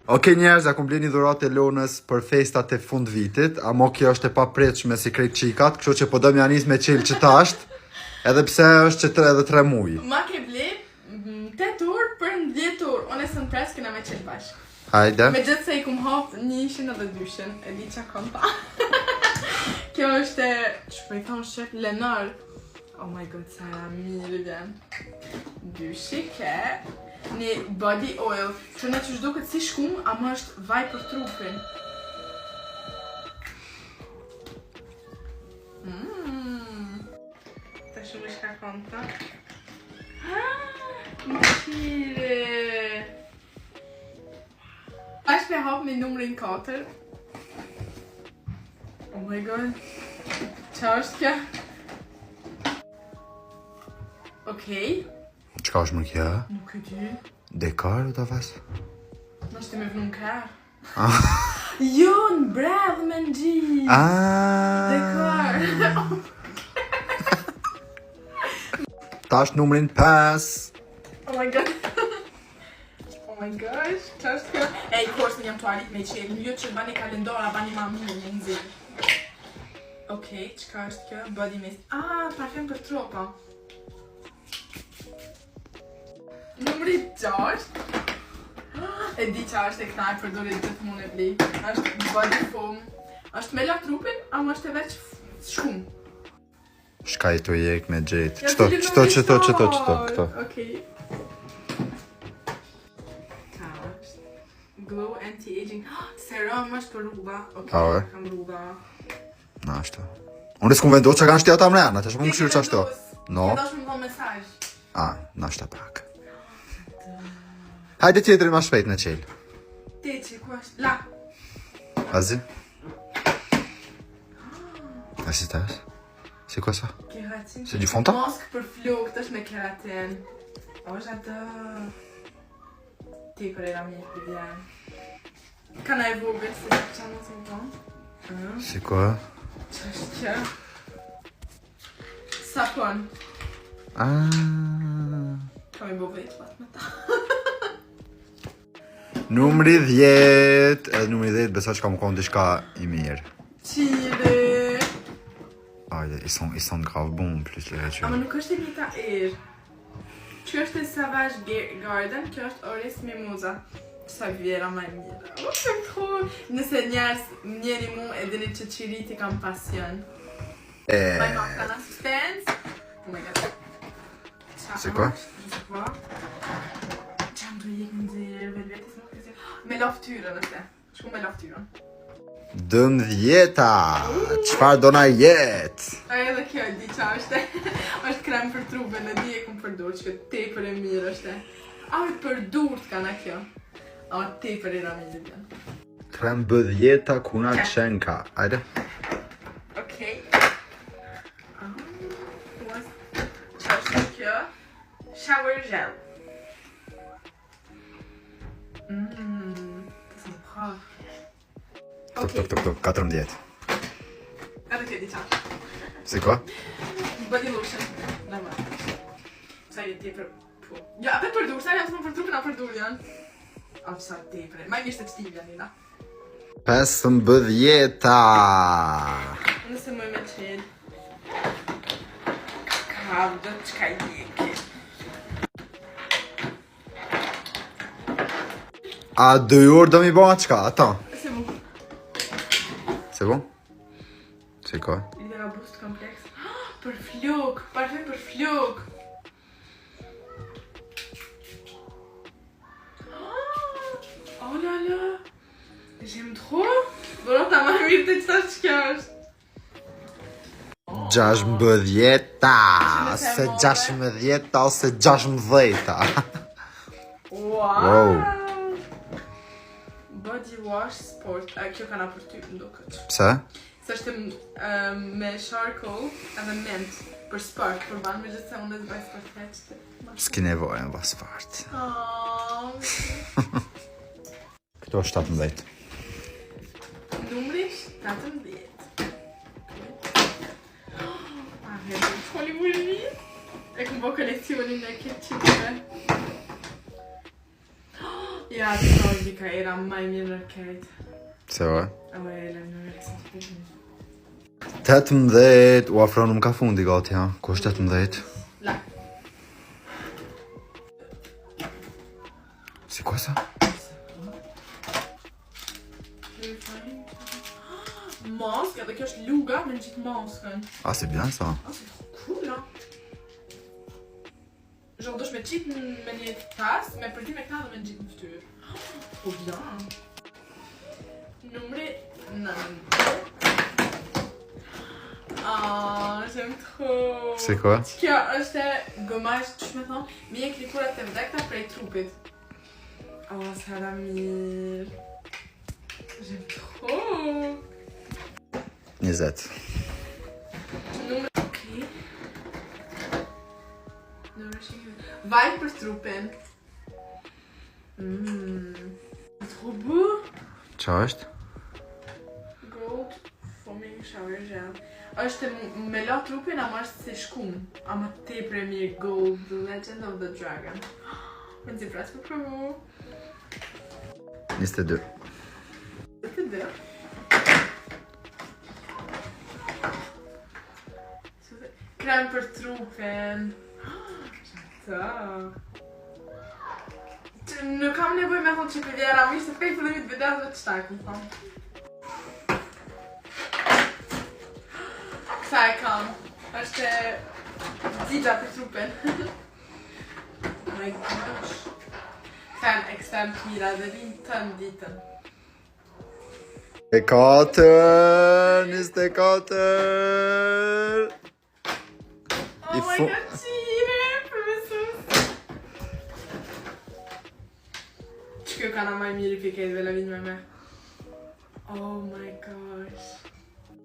Okej njerëz, ja kum bleni dhuratë e Lonës për festat e fund vitit, ama kjo është e papritshme si krejt qikat, kështu që po dëm ja nis me qel që tasht, edhe pse është që edhe 3 muj. Ma ke ble 8 orë për 10 orë, unë e së në presë këna me qelë bashkë. Hajde. Me gjithë se i kum hapë 1 edhe 2, e di qa kom pa. Kjo është, që i thonë shqip, Lenar. Oh my god, sa era mirë vjen. 2 shike. Një body oil, që në që shdo këtë si shkum, ama është vaj për trupin. Ta shumë ishka konta. Më qire. Ashtë me hapë me numrin 4. Oh my god. Qa është kja? Okej. Qka është më kja? Nuk e di. Dekar u ta vas? Nështë me vënu në kërë. Jo, në bredh me në gjithë. Dekar. Tash numrin 5. Oh my god. Oh my gosh, qa është kjo? Ej, korsën jam të arit me qelë. Një që bani kalendora, bani ma mirë në nëzirë. Okej, qka është kjo? Body mist. Parfum për tropa. Numri 6. E di qa është e këta e përdorit gjithë mund e bli. Është body foam. Është me la trupin, ama është e veç shkum. Shkaj të jek me gjetë. Ja, Qëto, këto. Okej. Ka është. Glow anti-aging. Serum është për rruba. Okej, kam rruba. Na ashtu. Unë s'kum vendos që kanë shtjata mrena, të shumë më këshirë që ashtu. No. Këta shumë më mesaj. Na ashta pak. Hajde tjetëri ma shpejt në qelë. Te që, ku është? La. Azi? Si tash? C'est quoi ça? Keratin. C'est du fond de teint? Masque për flok, të është me keratin. Oh, j'adore. Te për e la mirë për vjen. Kana e vogël, se të qanë në të tonë. C'est quoi? Qa është kjo? Sapon. Kam i bo vetë pat me ta. Numri 10. Edhe numri 10 besa që ka më konë dishka i mirë. Qire. Ajde, ils sont grave bons en plus les voitures. Ama nuk është e njëta erë. Që është e Savage Garden, kjo është Oris Mimosa. Sa vjera ma e mirë. Më tro. Nëse njerës njeri mu e dini që qiriti kam pasion. Ma i kam kanë assistance. Oh my god. C'est quoi? Je sais pas. Qam të jek në zirë, vetës më kësë. Me loftyre nëse. Shku me loftyre. 12-ta. Qfar do na jetë? Edhe kjo e di qa është. është krem për trupin, e di e kum përdur, që te për e mirë është. Për dur të kana kjo. Te për e mirë bjen. 13-ta kuna qenka. Ajde. Okej. Qa është kjo? Shower gel. Të së më praf. Tok, 14. Edhe kjo di qa. C'est quoi? Body lotion. Normal. Sa je te për... Ja, apet për dur, sa janë të më për trupin, a për dur janë. Sa te për... Ma i mishtë të qtiv janë, nina. 15-ta. Nëse më me qenë. Kavdë, qka i jeki. A 2 orë do mi bëha qka? Attends. C'est bon. C'est bon? C'est quoi? Lidera boost complex. Për flok, parfum për flok. Oh là là. J'aime trop. Bërë ta ma mirë të qëta që kjo është. 16-ta. Se 16-ta ose 16-ta. Wow. Body wash sport. Kjo kana për ty më do këtë. Pse? Se është me charcoal edhe mint për sport, për banë me gjithë se unë e zbaj sport heqte. S'ki nevojë në bas fart. Këto është 17. Numri 17. Herë, foli më mirë. E këmë bo koleksionin e këtë qitëve. Ja, të shoj Mikaela, maj mirë në kejt. Se o? O e në rëkësë të përgjën. 18, u afronëm ka fundi gati, ha? Ku është 18? La. Si cosa? Mask, edhe kjo është luga me në gjithë maskën. Ah, c'est bien ça. Ah, c'est trop cool, hein? Genre, dosh me qitë me një tas, me përti me këta dhe me në gjithë në ftyrë. Po bien. Numri 9. Ah, j'aime trop. C'est quoi? Kjo është gomaj, që me thonë, mi e klikurat të vdekta prej trupit. Oh, sa da mirë. J'aime trop. 20. Numër... Okej. Numër shikë... Vajt për trupin. Trop beau. Qa është? Gold foaming shower gel. është me la trupin, ama është si shkum. Ama tepër e mirë Gold, The Legend of the Dragon. Më nëzi pres për provu. 22. 22. Krem për trupin. Ta. Nuk kam nevoj me thonë që për vjera, më ishte pej fillimit videos dhe të shtak, më thonë. Këta e kam. është zigja për trupin. Oh my gosh. Këta e në ekstrem të mira dhe vinë të në ditën. 24, 24. Oh my god, qire, për mësus. Që kjo kana maj mirë i piketve la vinë me me. Oh my gosh.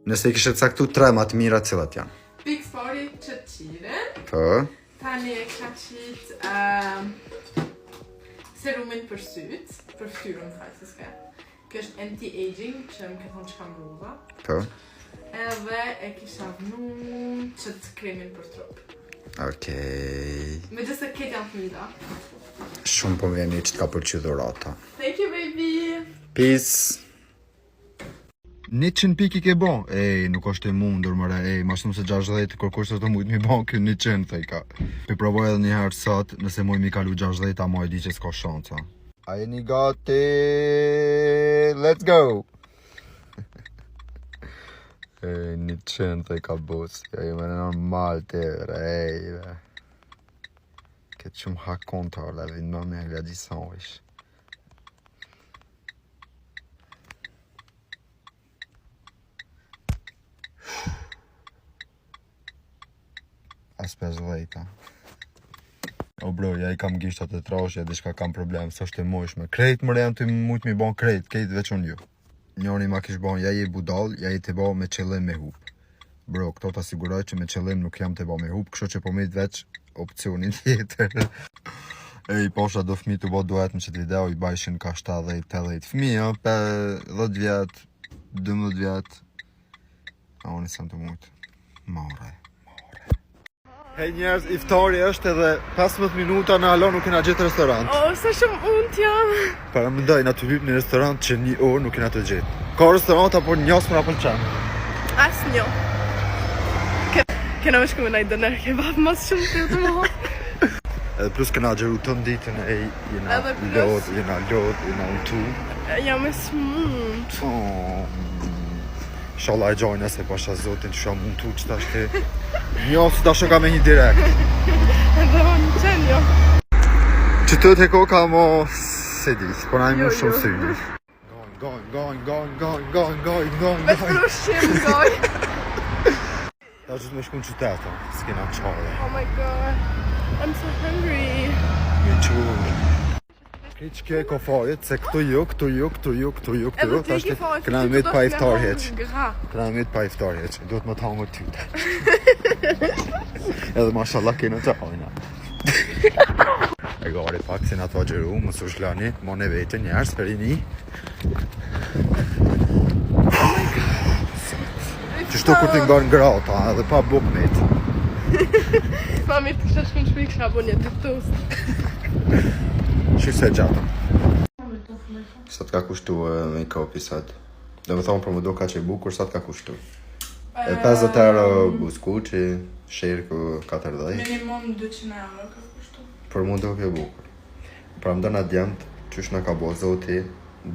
Nëse i kishe caktu 3 më të mira cilat janë? Big Spori që qire. Po. Tani e kisha qit serumin për syt, për ftyrën fajtë s'ka. Kjo është anti-aging, që më këtë thonë që kam rruva. Po. Edhe e kisha vnu qëtë kremin për trup. Okej. Me gjithë se këtë janë fëmida. Shumë po vjen një që t'ka përqy dhurata. Thank you baby! Peace! 100 pik i ke bon? Ej, nuk është e mundur, mëre, ma shumë se 60 kërkush të mujtë mi bon kjo 100, thej ka. Pe provoj edhe një herë sot, nëse muj mi kalu 60, a ma e di që s'ka shanca. A jeni gati? Let's go! Ej, 100 thej ka bus, ja ju me në normal të ej, këtë shumë hakon të orla, vinë më me nga gjison ish. As 50. O bro, ja i kam gishtat e trashja, diçka kam problem, së është e mojshme. Krejt më rejnë të mujt mi bon krejt veç unë ju. Njoni ma kish bon, ja i budal, ja i të bo me qëllim me hup. Bro, këto të siguroj që me qëllim nuk jam të bo me hup, kështu që po mit veç opcionin tjetër. Ej, posha do fmi të bo duhet në qëtë video, i bajshin ka 70-80 fmija, 10 vjet, 12 vjet. A unë isam të mujt. More. Hej njerëz, iftari është edhe 15 minuta në alo nuk kena gjithë restorant. Oh, sa shumë unë jam. Para më ndaj, na të hyp një restorant që 1 orë nuk kena të gjithë. Ka restorant apo njës më na pëlqen? As njo. Kena me shku me najtë dëner kebab, mas shumë të të më hapë. Edhe plus kena gjeru të ditën e jena lodh, jena untu. Jam e smund. Inshallah e gjojnë se pasha zotin që sham untu që ta shte. Njës da shoka me një direkt. Edhe unë qenë jo. Që të të koka mo se di, po na i mu shumë syni. Gojnë. Veç për ushqim goj. Ta gjithë me shku në qyteta, s'kena qare. Oh my god, I'm so hungry. Mi qurë. Këtë që kjo e ko fajet, se këtu jo, ta shte këna me të pa iftar heq. Këna me të pa iftar heq, duhet më të hangër tyte. Edhe mashallah kena të hajna. E gari pak si nga të gjeru, më su shlani, më në vete njerës, perini. Qështu kur të nga në grata, edhe pa buk met. Ma mirë të kësha shku në shpi, kësha bo një të toast. Që se gjatëm. Sa të ka kushtu make-up-i sot? Do me thonë për më do ka që e bukur, sa të ka kushtu? E 50 euro buskuqi, shirku 40. Minimum 200 euro ka kushtu. Për mu do kjo bukur. Pra më dëna djemët, qysh në ka bo zoti,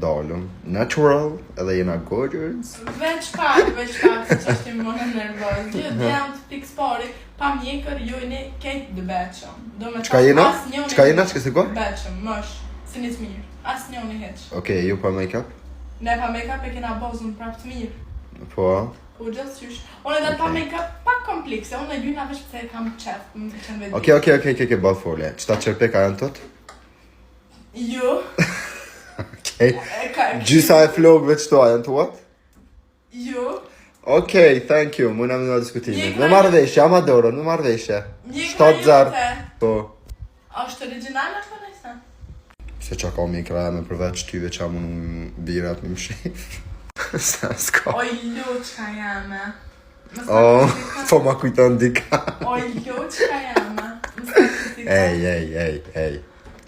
dalëm, natural, edhe jena gorgeous. Veç pak, se që është i mënë nervoz. Jo, djemë të pikës pari, pa mjekër, jo i ne kejtë dë beqëm. Qka jena? Qka jena? Qka se ko? Beqëm, mësh, si një të mirë. As njoni heq. Okej, ju pa make-up? Ne pa make-up e kena bozën prap të mirë. Po, Po gjithë qysh. Unë edhe pa make-up pak komplekse, unë e gjyna veç pëse e kam qef, më qenë vedi. Okej, bëllë folje. Qëta qërpeka janë tot? Jo. Okej. Gjysa e flogëve qëto janë tuat? Jo. Okej, thank you, mujna me nga diskutimit. Me marrëveshje, Amadoro, me marrëveshje. 7-0. Po. A është original apo nëjse? Se qa ka mikra me përveç tyve qa më birat me më shif. Sa s'ka. Oj, lo qka jame. Po ma kujton dika. Oj, lo qka jame. Ej,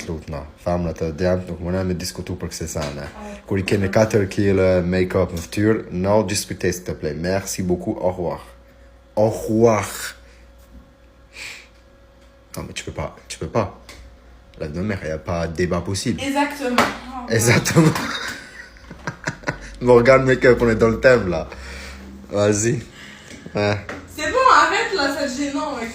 t'lutna. Famrat e djemt nuk mëna me diskutu për këse sane. Kur I keni 4 kg make-up në ftyrë, no disputes të play. Merci beaucoup, au revoir. Au revoir. Non, mais tu peux pas. La demain, il n'y a pas de débat possible. Exactement. Morgane make-up, on est dans le thème là. Vas-y. C'est bon, arrête là, c'est gênant avec